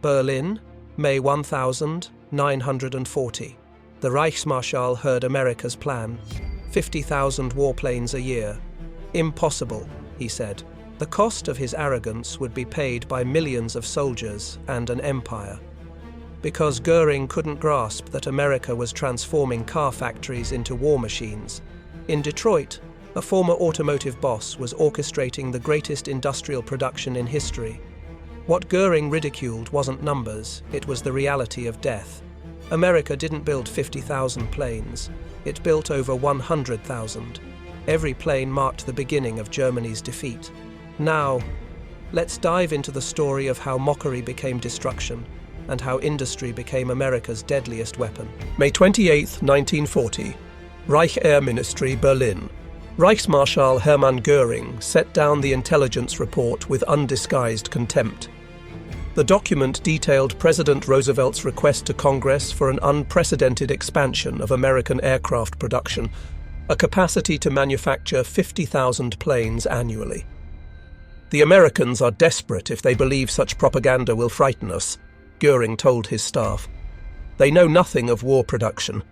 Berlin, May 1940. The Reichsmarschall heard America's plan. 50,000 warplanes a year. Impossible, he said. The cost of his arrogance would be paid by millions of soldiers and an empire. Because Göring couldn't grasp that America was transforming car factories into war machines. In Detroit, a former automotive boss was orchestrating the greatest industrial production in history. What Göring ridiculed wasn't numbers, it was the reality of death. America didn't build 50,000 planes, it built over 100,000. Every plane marked the beginning of Germany's defeat. Now, let's dive into the story of how mockery became destruction and how industry became America's deadliest weapon. May 28, 1940. Reich Air Ministry, Berlin. Reichsmarschall Hermann Göring set down the intelligence report with undisguised contempt. The document detailed President Roosevelt's request to Congress for an unprecedented expansion of American aircraft production, a capacity to manufacture 50,000 planes annually. The Americans are desperate if they believe such propaganda will frighten us, Göring told his staff. They know nothing of war production.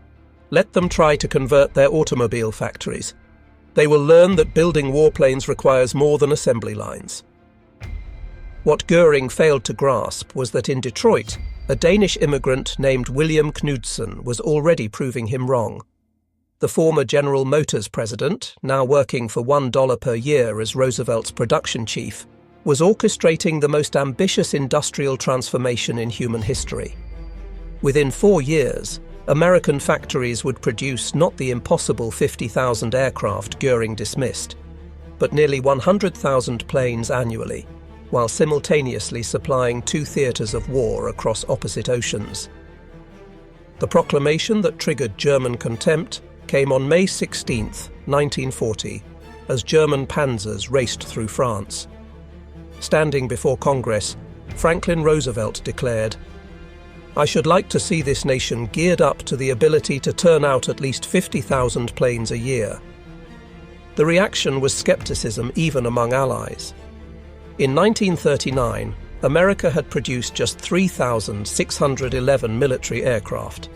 Let them try to convert their automobile factories. They will learn that building warplanes requires more than assembly lines. What Göring failed to grasp was that in Detroit, a Danish immigrant named William Knudsen was already proving him wrong. The former General Motors president, now working for $1 per year as Roosevelt's production chief, was orchestrating the most ambitious industrial transformation in human history. Within 4 years, American factories would produce not the impossible 50,000 aircraft Göring dismissed, but nearly 100,000 planes annually, while simultaneously supplying 2 theaters of war across opposite oceans. The proclamation that triggered German contempt came on May 16, 1940, as German panzers raced through France. Standing before Congress, Franklin Roosevelt declared, "I should like to see this nation geared up to the ability to turn out at least 50,000 planes a year." The reaction was skepticism even among allies. In 1939, America had produced just 3,611 military aircraft.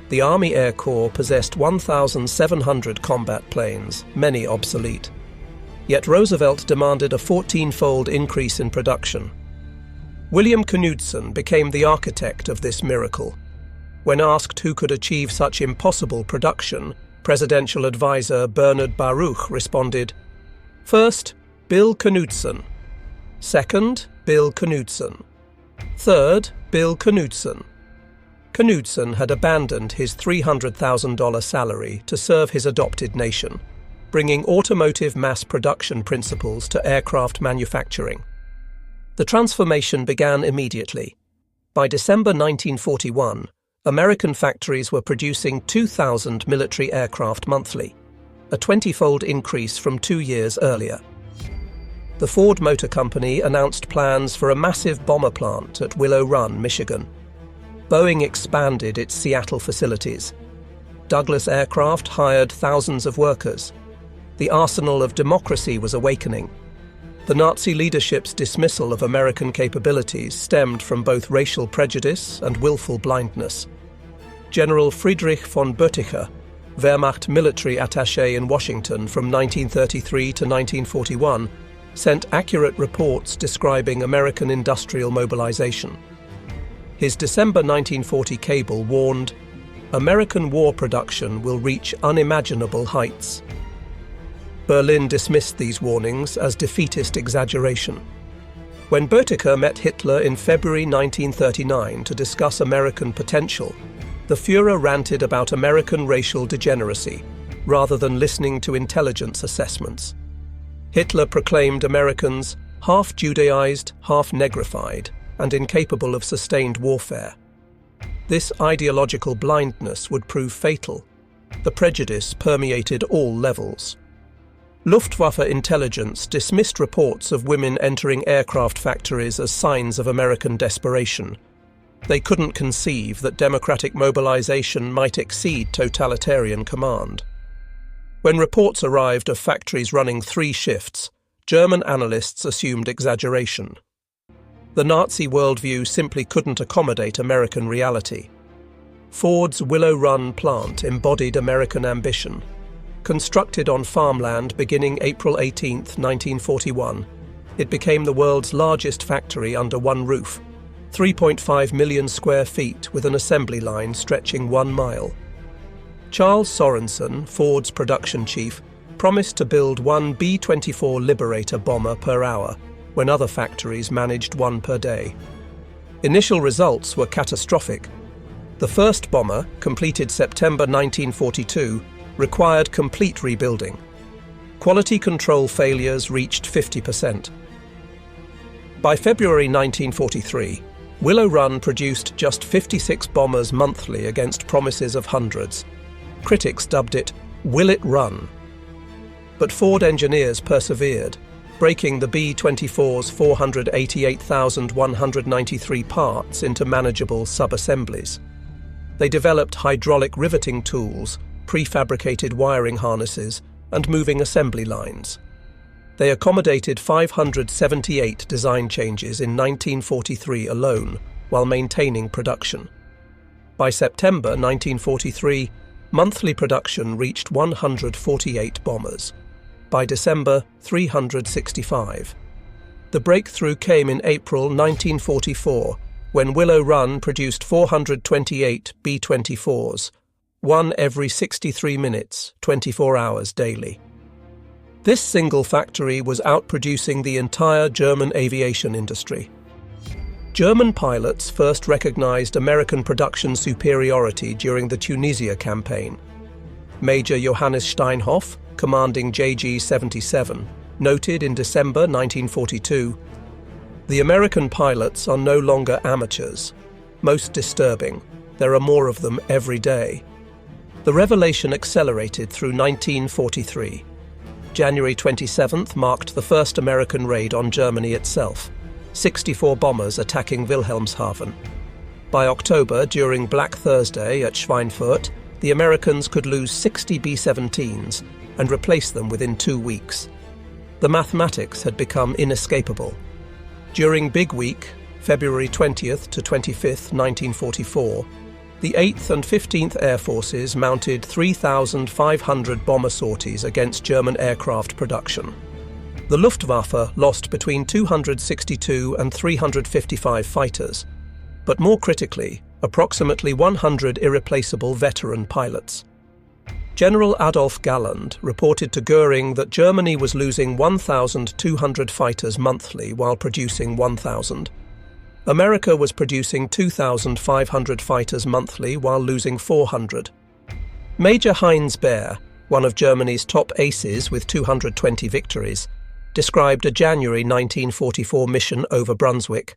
The Army Air Corps possessed 1,700 combat planes, many obsolete. Yet Roosevelt demanded a 14-fold increase in production. William Knudsen became the architect of this miracle. When asked who could achieve such impossible production, presidential advisor Bernard Baruch responded, "First, Bill Knudsen. Second, Bill Knudsen. Third, Bill Knudsen." Knudsen had abandoned his $300,000 salary to serve his adopted nation, bringing automotive mass production principles to aircraft manufacturing. The transformation began immediately. By December 1941, American factories were producing 2,000 military aircraft monthly, a 20-fold increase from 2 years earlier. The Ford Motor Company announced plans for a massive bomber plant at Willow Run, Michigan. Boeing expanded its Seattle facilities. Douglas Aircraft hired thousands of workers. The arsenal of democracy was awakening. The Nazi leadership's dismissal of American capabilities stemmed from both racial prejudice and willful blindness. General Friedrich von Boeticher, Wehrmacht military attaché in Washington from 1933 to 1941, sent accurate reports describing American industrial mobilization. His December 1940 cable warned, "American war production will reach unimaginable heights." Berlin dismissed these warnings as defeatist exaggeration. When Boeticher met Hitler in February 1939 to discuss American potential, the Führer ranted about American racial degeneracy, rather than listening to intelligence assessments. Hitler proclaimed Americans half Judaized, half negrified, and incapable of sustained warfare. This ideological blindness would prove fatal. The prejudice permeated all levels. Luftwaffe intelligence dismissed reports of women entering aircraft factories as signs of American desperation. They couldn't conceive that democratic mobilization might exceed totalitarian command. When reports arrived of factories running 3 shifts, German analysts assumed exaggeration. The Nazi worldview simply couldn't accommodate American reality. Ford's Willow Run plant embodied American ambition. Constructed on farmland beginning April 18, 1941, it became the world's largest factory under one roof, 3.5 million square feet with an assembly line stretching 1 mile. Charles Sorensen, Ford's production chief, promised to build one B-24 Liberator bomber per hour, when other factories managed one per day. Initial results were catastrophic. The first bomber, completed September 1942, required complete rebuilding. Quality control failures reached 50%. By February 1943, Willow Run produced just 56 bombers monthly against promises of hundreds. Critics dubbed it "Will It Run?" But Ford engineers persevered, breaking the B-24's 488,193 parts into manageable sub-assemblies. They developed hydraulic riveting tools, prefabricated wiring harnesses, and moving assembly lines. They accommodated 578 design changes in 1943 alone, while maintaining production. By September 1943, monthly production reached 148 bombers. By December, 365. The breakthrough came in April 1944, when Willow Run produced 428 B-24s, one every 63 minutes, 24 hours daily. This single factory was outproducing the entire German aviation industry. German pilots first recognized American production superiority during the Tunisia campaign. Major Johannes Steinhoff, commanding JG-77, noted in December 1942, "The American pilots are no longer amateurs. Most disturbing, there are more of them every day." The revelation accelerated through 1943. January 27th marked the first American raid on Germany itself, 64 bombers attacking Wilhelmshaven. By October, during Black Thursday at Schweinfurt, the Americans could lose 60 B-17s and replace them within 2 weeks. The mathematics had become inescapable. During Big Week, February 20th to 25th, 1944, the 8th and 15th Air Forces mounted 3,500 bomber sorties against German aircraft production. The Luftwaffe lost between 262 and 355 fighters, but more critically, approximately 100 irreplaceable veteran pilots. General Adolf Galland reported to Göring that Germany was losing 1,200 fighters monthly while producing 1,000. America was producing 2,500 fighters monthly while losing 400. Major Heinz Baer, one of Germany's top aces with 220 victories, described a January 1944 mission over Brunswick.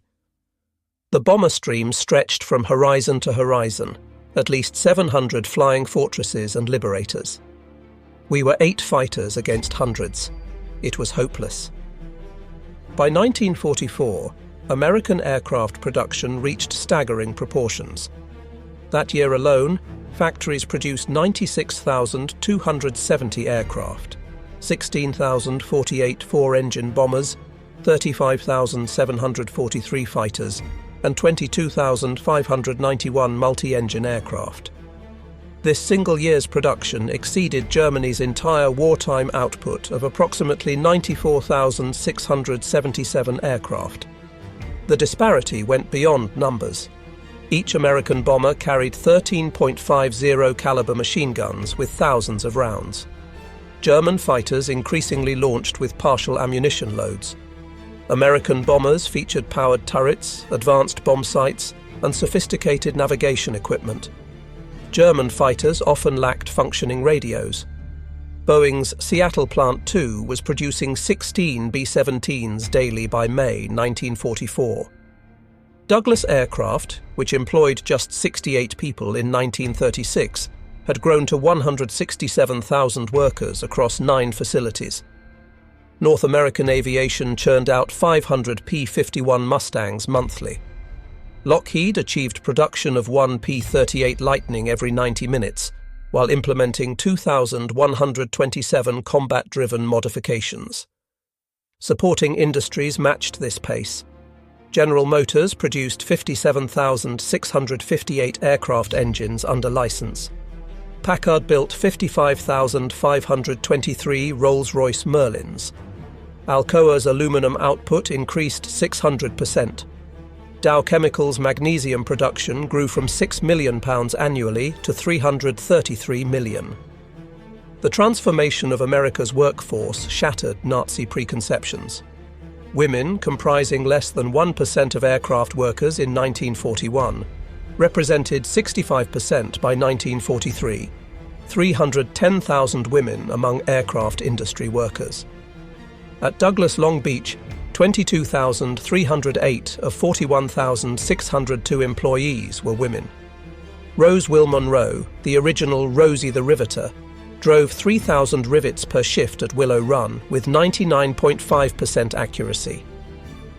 The bomber stream stretched from horizon to horizon, at least 700 flying fortresses and liberators. We were 8 fighters against hundreds. It was hopeless. By 1944, American aircraft production reached staggering proportions. That year alone, factories produced 96,270 aircraft, 16,048 four-engine bombers, 35,743 fighters, and 22,591 multi-engine aircraft. This single year's production exceeded Germany's entire wartime output of approximately 94,677 aircraft. The disparity went beyond numbers. Each American bomber carried 13.50 caliber machine guns with thousands of rounds. German fighters increasingly launched with partial ammunition loads. American bombers featured powered turrets, advanced bomb sights, and sophisticated navigation equipment. German fighters often lacked functioning radios. Boeing's Seattle Plant 2 was producing 16 B-17s daily by May 1944. Douglas Aircraft, which employed just 68 people in 1936, had grown to 167,000 workers across 9 facilities. North American Aviation churned out 500 P-51 Mustangs monthly. Lockheed achieved production of one P-38 Lightning every 90 minutes, while implementing 2,127 combat-driven modifications. Supporting industries matched this pace. General Motors produced 57,658 aircraft engines under license. Packard built 55,523 Rolls-Royce Merlins. Alcoa's aluminum output increased 600%. Dow Chemical's magnesium production grew from £6 million annually to $333 million. The transformation of America's workforce shattered Nazi preconceptions. Women, comprising less than 1% of aircraft workers in 1941, represented 65% by 1943, 310,000 women among aircraft industry workers. At Douglas Long Beach, 22,308 of 41,602 employees were women. Rose Will Monroe, the original Rosie the Riveter, drove 3,000 rivets per shift at Willow Run with 99.5% accuracy.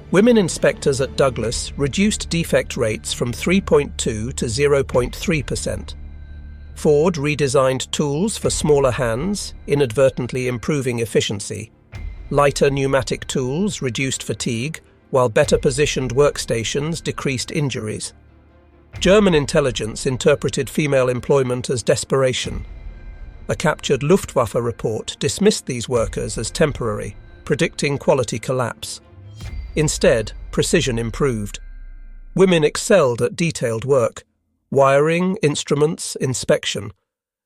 Women inspectors at Douglas reduced defect rates from 3.2 to 0.3%. Ford redesigned tools for smaller hands, inadvertently improving efficiency. Lighter pneumatic tools reduced fatigue, while better positioned workstations decreased injuries. German intelligence interpreted female employment as desperation. A captured Luftwaffe report dismissed these workers as temporary, predicting quality collapse. Instead, precision improved. Women excelled at detailed work: wiring, instruments, inspection.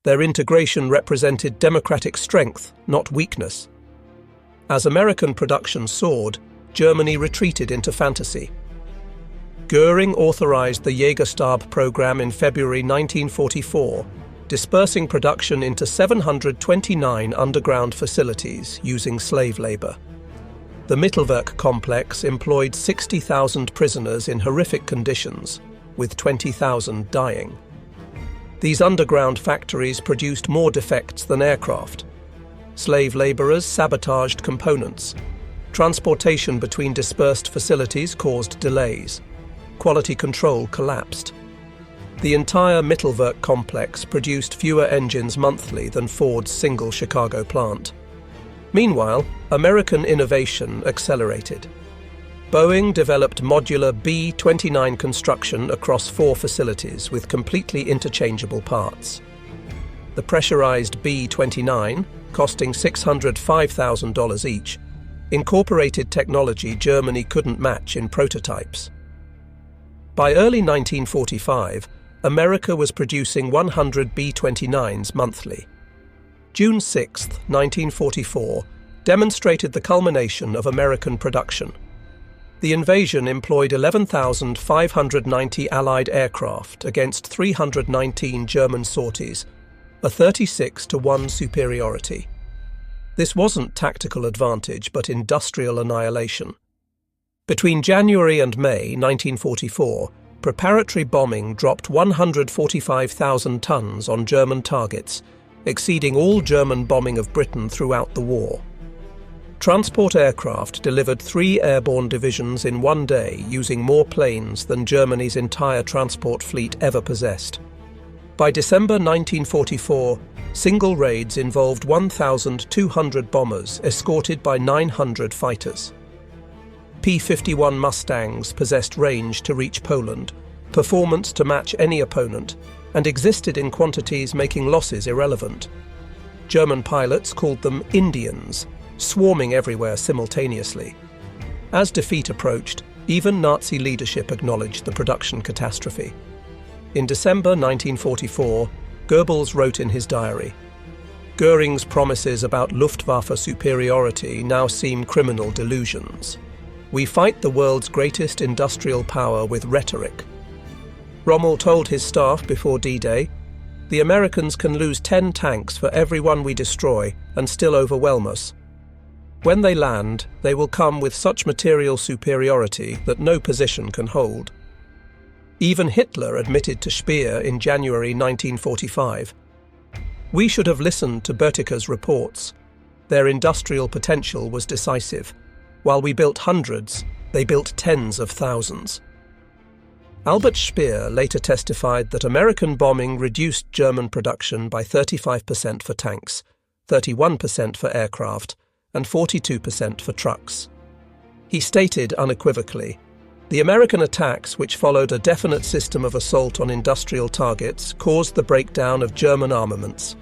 Their integration represented democratic strength, not weakness. As American production soared, Germany retreated into fantasy. Göring authorized the Jägerstab program in February 1944, dispersing production into 729 underground facilities using slave labor. The Mittelwerk complex employed 60,000 prisoners in horrific conditions, with 20,000 dying. These underground factories produced more defects than aircraft. Slave laborers sabotaged components. Transportation between dispersed facilities caused delays. Quality control collapsed. The entire Mittelwerk complex produced fewer engines monthly than Ford's single Chicago plant. Meanwhile, American innovation accelerated. Boeing developed modular B-29 construction across 4 facilities with completely interchangeable parts. The pressurized B-29, costing $605,000 each, incorporated technology Germany couldn't match in prototypes. By early 1945, America was producing 100 B-29s monthly. June 6, 1944, demonstrated the culmination of American production. The invasion employed 11,590 Allied aircraft against 319 German sorties, a 36-to-1 superiority. This wasn't tactical advantage, but industrial annihilation. Between January and May 1944, preparatory bombing dropped 145,000 tons on German targets, exceeding all German bombing of Britain throughout the war. Transport aircraft delivered 3 airborne divisions in one day using more planes than Germany's entire transport fleet ever possessed. By December 1944, single raids involved 1,200 bombers escorted by 900 fighters. P-51 Mustangs possessed range to reach Poland, performance to match any opponent, and existed in quantities making losses irrelevant. German pilots called them Indians, swarming everywhere simultaneously. As defeat approached, even Nazi leadership acknowledged the production catastrophe. In December 1944, Goebbels wrote in his diary, "Göring's promises about Luftwaffe superiority now seem criminal delusions. We fight the world's greatest industrial power with rhetoric." Rommel told his staff before D-Day, "The Americans can lose 10 tanks for every one we destroy and still overwhelm us. When they land, they will come with such material superiority that no position can hold." Even Hitler admitted to Speer in January 1945, "We should have listened to Böttcher's reports. Their industrial potential was decisive. While we built hundreds, they built tens of thousands." Albert Speer later testified that American bombing reduced German production by 35% for tanks, 31% for aircraft, and 42% for trucks. He stated unequivocally, The American attacks, which followed a definite system of assault on industrial targets, caused the breakdown of German armaments.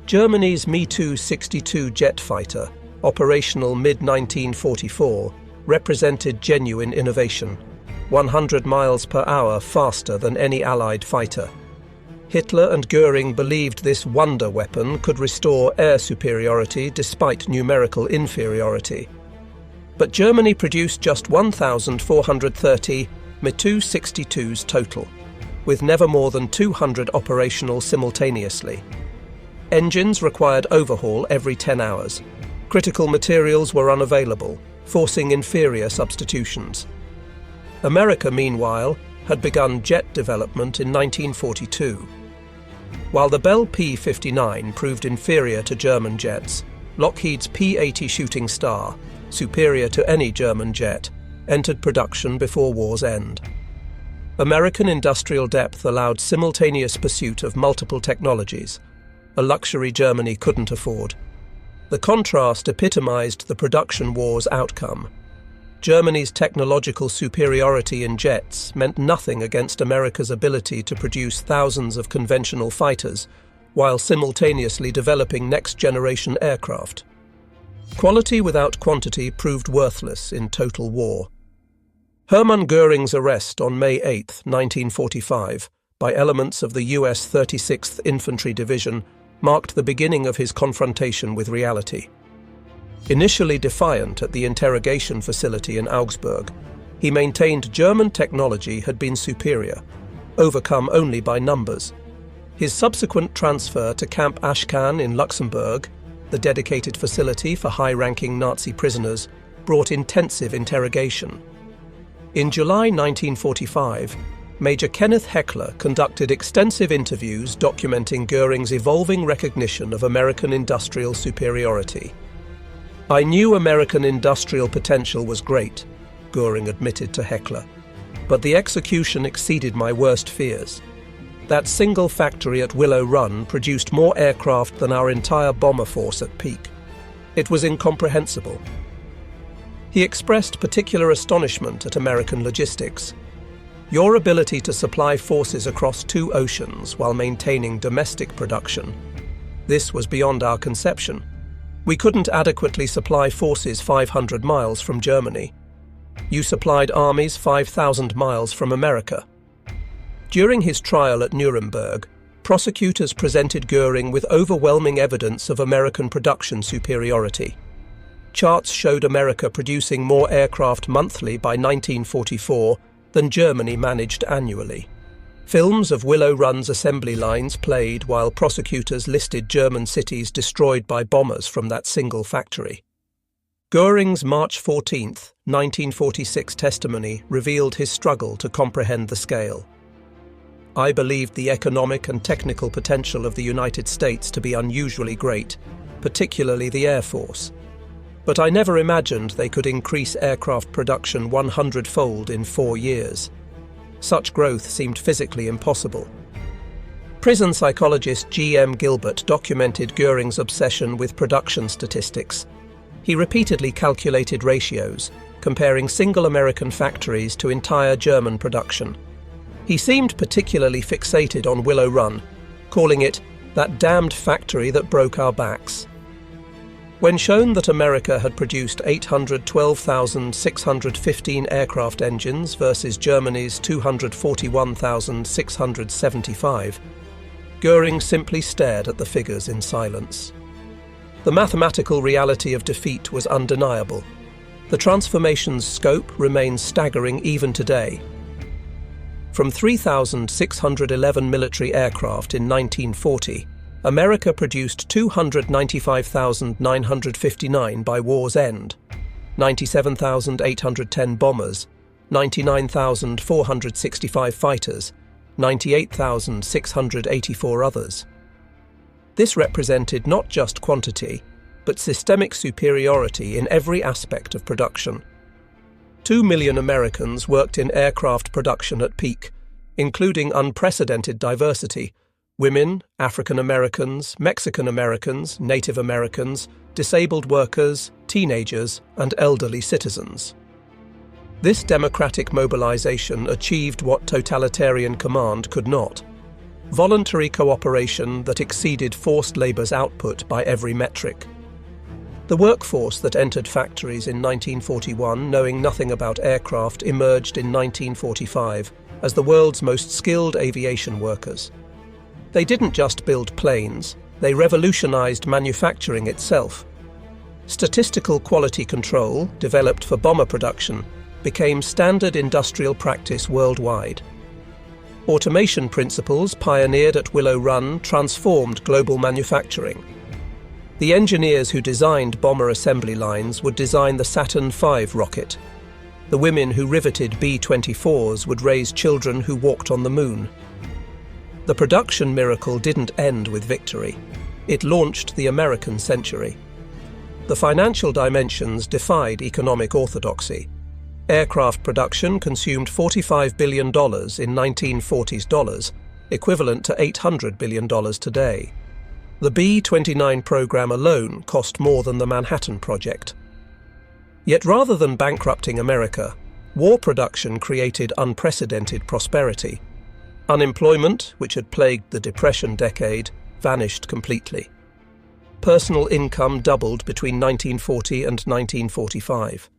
Germany's Me-262 jet fighter, operational mid-1944, represented genuine innovation, 100 miles per hour faster than any Allied fighter. Hitler and Göring believed this wonder weapon could restore air superiority despite numerical inferiority. But Germany produced just 1,430 Me-262s total, with never more than 200 operational simultaneously. Engines required overhaul every 10 hours. Critical materials were unavailable, forcing inferior substitutions. America, meanwhile, had begun jet development in 1942. While the Bell P-59 proved inferior to German jets, Lockheed's P-80 Shooting Star, superior to any German jet, entered production before war's end. American industrial depth allowed simultaneous pursuit of multiple technologies, a luxury Germany couldn't afford. The contrast epitomized the production war's outcome. Germany's technological superiority in jets meant nothing against America's ability to produce thousands of conventional fighters, while simultaneously developing next-generation aircraft. Quality without quantity proved worthless in total war. Hermann Göring's arrest on May 8, 1945, by elements of the US 36th Infantry Division marked the beginning of his confrontation with reality. Initially defiant at the interrogation facility in Augsburg, he maintained German technology had been superior, overcome only by numbers. His subsequent transfer to Camp Ashcan in Luxembourg, the dedicated facility for high-ranking Nazi prisoners, brought intensive interrogation. In July 1945, Major Kenneth Heckler conducted extensive interviews documenting Göring's evolving recognition of American industrial superiority. "I knew American industrial potential was great," Göring admitted to Heckler, "but the execution exceeded my worst fears. That single factory at Willow Run produced more aircraft than our entire bomber force at peak. It was incomprehensible." He expressed particular astonishment at American logistics. "Your ability to supply forces across 2 oceans while maintaining domestic production. This was beyond our conception. We couldn't adequately supply forces 500 miles from Germany. You supplied armies 5,000 miles from America." During his trial at Nuremberg, prosecutors presented Göring with overwhelming evidence of American production superiority. Charts showed America producing more aircraft monthly by 1944 than Germany managed annually. Films of Willow Run's assembly lines played while prosecutors listed German cities destroyed by bombers from that single factory. Göring's March 14, 1946 testimony revealed his struggle to comprehend the scale. "I believed the economic and technical potential of the United States to be unusually great, particularly the Air Force. But I never imagined they could increase aircraft production 100-fold in 4 years. Such growth seemed physically impossible." Prison psychologist G.M. Gilbert documented Göring's obsession with production statistics. He repeatedly calculated ratios, comparing single American factories to entire German production. He seemed particularly fixated on Willow Run, calling it "that damned factory that broke our backs." When shown that America had produced 812,615 aircraft engines versus Germany's 241,675, Göring simply stared at the figures in silence. The mathematical reality of defeat was undeniable. The transformation's scope remains staggering even today. From 3,611 military aircraft in 1940, America produced 295,959 by war's end, 97,810 bombers, 99,465 fighters, 98,684 others. This represented not just quantity, but systemic superiority in every aspect of production. 2 million Americans worked in aircraft production at peak, including unprecedented diversity: women, African Americans, Mexican Americans, Native Americans, disabled workers, teenagers, and elderly citizens. This democratic mobilization achieved what totalitarian command could not: voluntary cooperation that exceeded forced labor's output by every metric. The workforce that entered factories in 1941, knowing nothing about aircraft, emerged in 1945 as the world's most skilled aviation workers. They didn't just build planes, they revolutionized manufacturing itself. Statistical quality control, developed for bomber production, became standard industrial practice worldwide. Automation principles pioneered at Willow Run transformed global manufacturing. The engineers who designed bomber assembly lines would design the Saturn V rocket. The women who riveted B-24s would raise children who walked on the moon. The production miracle didn't end with victory. It launched the American century. The financial dimensions defied economic orthodoxy. Aircraft production consumed $45 billion in 1940s dollars, equivalent to $800 billion today. The B-29 program alone cost more than the Manhattan Project. Yet rather than bankrupting America, war production created unprecedented prosperity. Unemployment, which had plagued the Depression decade, vanished completely. Personal income doubled between 1940 and 1945.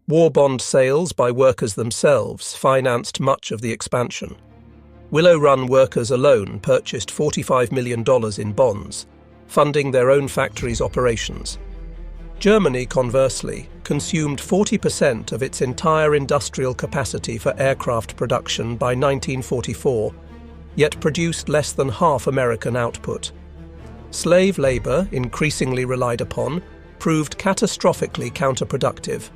War bond sales by workers themselves financed much of the expansion. Willow Run workers alone purchased $45 million in bonds, funding their own factories' operations. Germany, conversely, consumed 40% of its entire industrial capacity for aircraft production by 1944, yet produced less than half American output. Slave labor, increasingly relied upon, proved catastrophically counterproductive.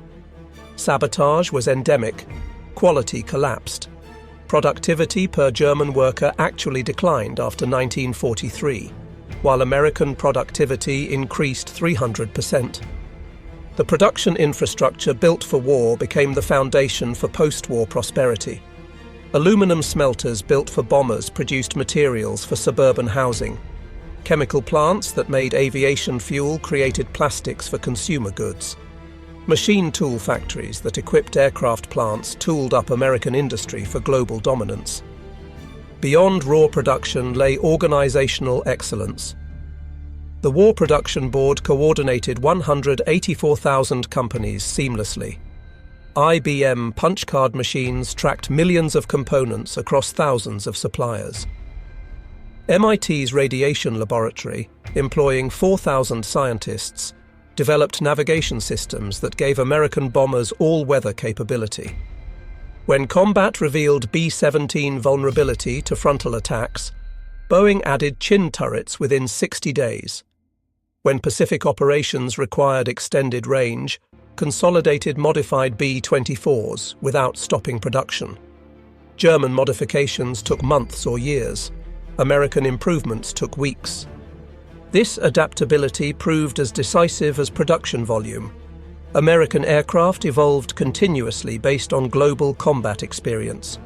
Sabotage was endemic. Quality collapsed. Productivity per German worker actually declined after 1943, while American productivity increased 300%. The production infrastructure built for war became the foundation for post-war prosperity. Aluminum smelters built for bombers produced materials for suburban housing. Chemical plants that made aviation fuel created plastics for consumer goods. Machine tool factories that equipped aircraft plants tooled up American industry for global dominance. Beyond raw production lay organizational excellence. The War Production Board coordinated 184,000 companies seamlessly. IBM punch card machines tracked millions of components across thousands of suppliers. MIT's radiation laboratory, employing 4,000 scientists, developed navigation systems that gave American bombers all-weather capability. When combat revealed B-17 vulnerability to frontal attacks, Boeing added chin turrets within 60 days. When Pacific operations required extended range, consolidated modified B-24s without stopping production. German modifications took months or years. American improvements took weeks. This adaptability proved as decisive as production volume. American aircraft evolved continuously based on global combat experience.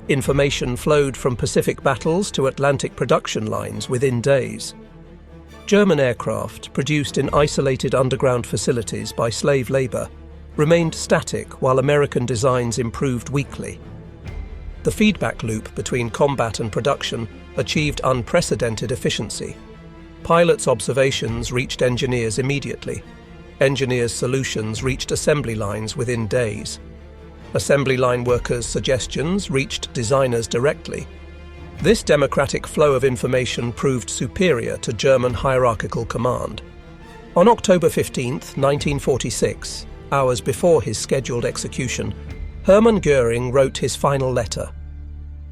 Information flowed from Pacific battles to Atlantic production lines within days. German aircraft, produced in isolated underground facilities by slave labor, remained static while American designs improved weekly. The feedback loop between combat and production achieved unprecedented efficiency. Pilots' observations reached engineers immediately. Engineers' solutions reached assembly lines within days. Assembly line workers' suggestions reached designers directly. This democratic flow of information proved superior to German hierarchical command. On October 15, 1946, hours before his scheduled execution, Hermann Göring wrote his final letter.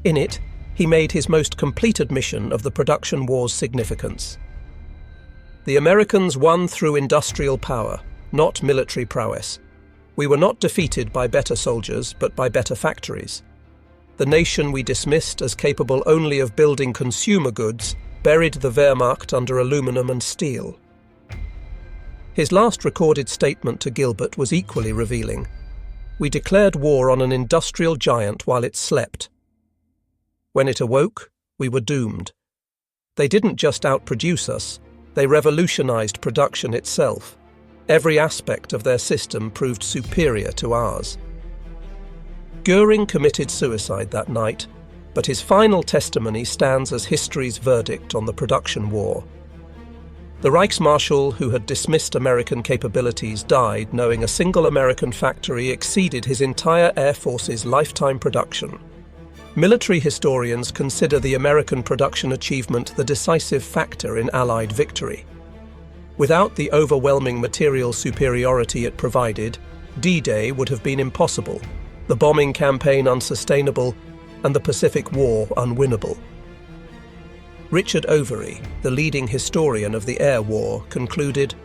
In it, he made his most complete admission of the production war's significance. The Americans won through industrial power, not military prowess. We were not defeated by better soldiers, but by better factories. The nation we dismissed as capable only of building consumer goods buried the Wehrmacht under aluminum and steel. His last recorded statement to Gilbert was equally revealing. We declared war on an industrial giant while it slept. When it awoke, we were doomed. They didn't just outproduce us, they revolutionized production itself. Every aspect of their system proved superior to ours. Göring committed suicide that night, but his final testimony stands as history's verdict on the production war. The Reichsmarshal, who had dismissed American capabilities, died knowing a single American factory exceeded his entire Air Force's lifetime production. Military historians consider the American production achievement the decisive factor in Allied victory. Without the overwhelming material superiority it provided, D-Day would have been impossible, the bombing campaign unsustainable, and the Pacific War unwinnable. Richard Overy, the leading historian of the Air War, concluded,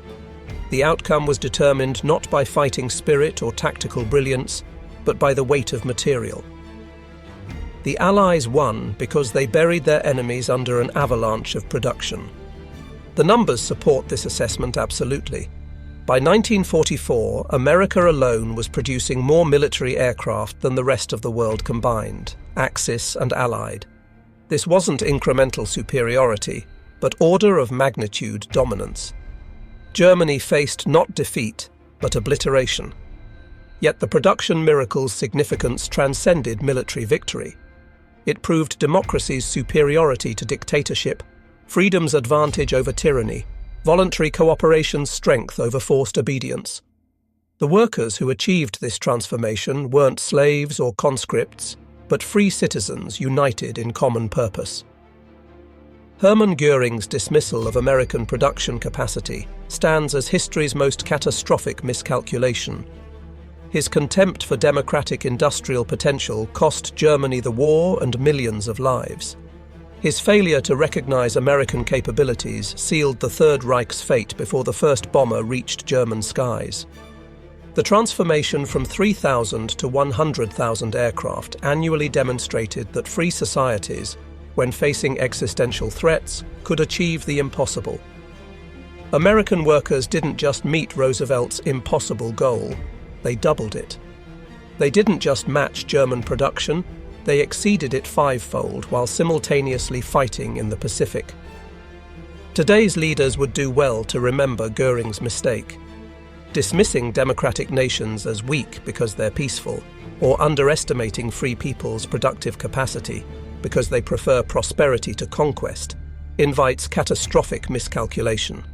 "The outcome was determined not by fighting spirit or tactical brilliance, but by the weight of material. The Allies won because they buried their enemies under an avalanche of production." The numbers support this assessment absolutely. By 1944, America alone was producing more military aircraft than the rest of the world combined, Axis and Allied. This wasn't incremental superiority, but order of magnitude dominance. Germany faced not defeat, but obliteration. Yet the production miracle's significance transcended military victory. It proved democracy's superiority to dictatorship, freedom's advantage over tyranny, voluntary cooperation's strength over forced obedience. The workers who achieved this transformation weren't slaves or conscripts, but free citizens united in common purpose. Hermann Göring's dismissal of American production capacity stands as history's most catastrophic miscalculation. His contempt for democratic industrial potential cost Germany the war and millions of lives. His failure to recognize American capabilities sealed the Third Reich's fate before the first bomber reached German skies. The transformation from 3,000 to 100,000 aircraft annually demonstrated that free societies, when facing existential threats, could achieve the impossible. American workers didn't just meet Roosevelt's impossible goal, they doubled it. They didn't just match German production, they exceeded it fivefold while simultaneously fighting in the Pacific. Today's leaders would do well to remember Göring's mistake. Dismissing democratic nations as weak because they're peaceful, or underestimating free people's productive capacity because they prefer prosperity to conquest, invites catastrophic miscalculation.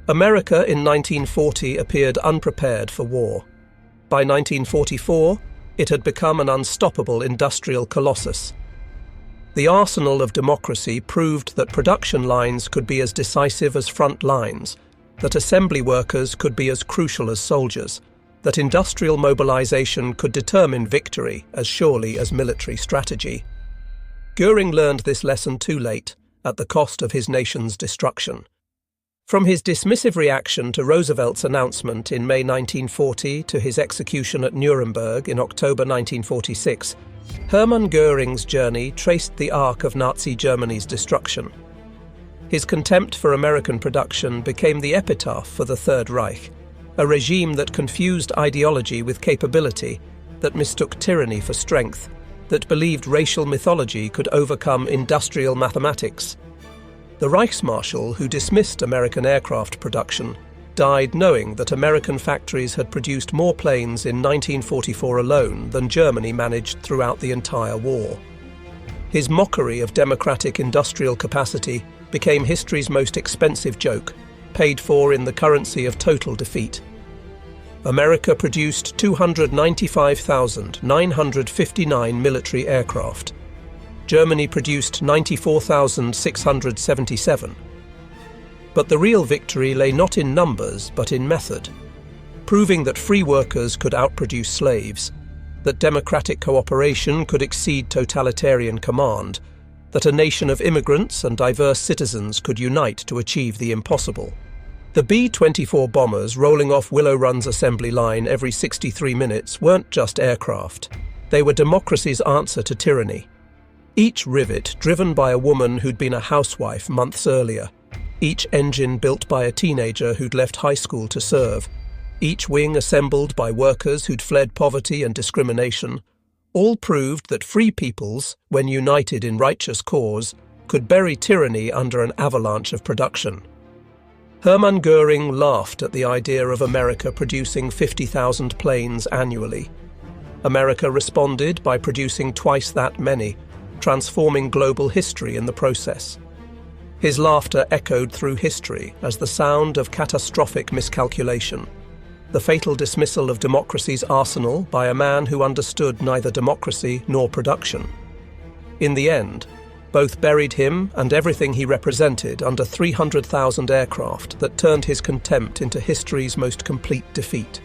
America in 1940 appeared unprepared for war. By 1944, it had become an unstoppable industrial colossus. The arsenal of democracy proved that production lines could be as decisive as front lines, that assembly workers could be as crucial as soldiers, that industrial mobilization could determine victory as surely as military strategy. Göring learned this lesson too late, at the cost of his nation's destruction. From his dismissive reaction to Roosevelt's announcement in May 1940 to his execution at Nuremberg in October 1946, Hermann Göring's journey traced the arc of Nazi Germany's destruction. His contempt for American production became the epitaph for the Third Reich, a regime that confused ideology with capability, that mistook tyranny for strength, that believed racial mythology could overcome industrial mathematics. The Reichsmarshal, who dismissed American aircraft production, died knowing that American factories had produced more planes in 1944 alone than Germany managed throughout the entire war. His mockery of democratic industrial capacity became history's most expensive joke, paid for in the currency of total defeat. America produced 295,959 military aircraft. Germany produced 94,677. But the real victory lay not in numbers, but in method, proving that free workers could outproduce slaves, that democratic cooperation could exceed totalitarian command, that a nation of immigrants and diverse citizens could unite to achieve the impossible. The B-24 bombers rolling off Willow Run's assembly line every 63 minutes weren't just aircraft. They were democracy's answer to tyranny. Each rivet driven by a woman who'd been a housewife months earlier, each engine built by a teenager who'd left high school to serve, each wing assembled by workers who'd fled poverty and discrimination, all proved that free peoples, when united in righteous cause, could bury tyranny under an avalanche of production. Hermann Göring laughed at the idea of America producing 50,000 planes annually. America responded by producing twice that many, transforming global history in the process. His laughter echoed through history as the sound of catastrophic miscalculation, the fatal dismissal of democracy's arsenal by a man who understood neither democracy nor production. In the end, both buried him and everything he represented under 300,000 aircraft that turned his contempt into history's most complete defeat.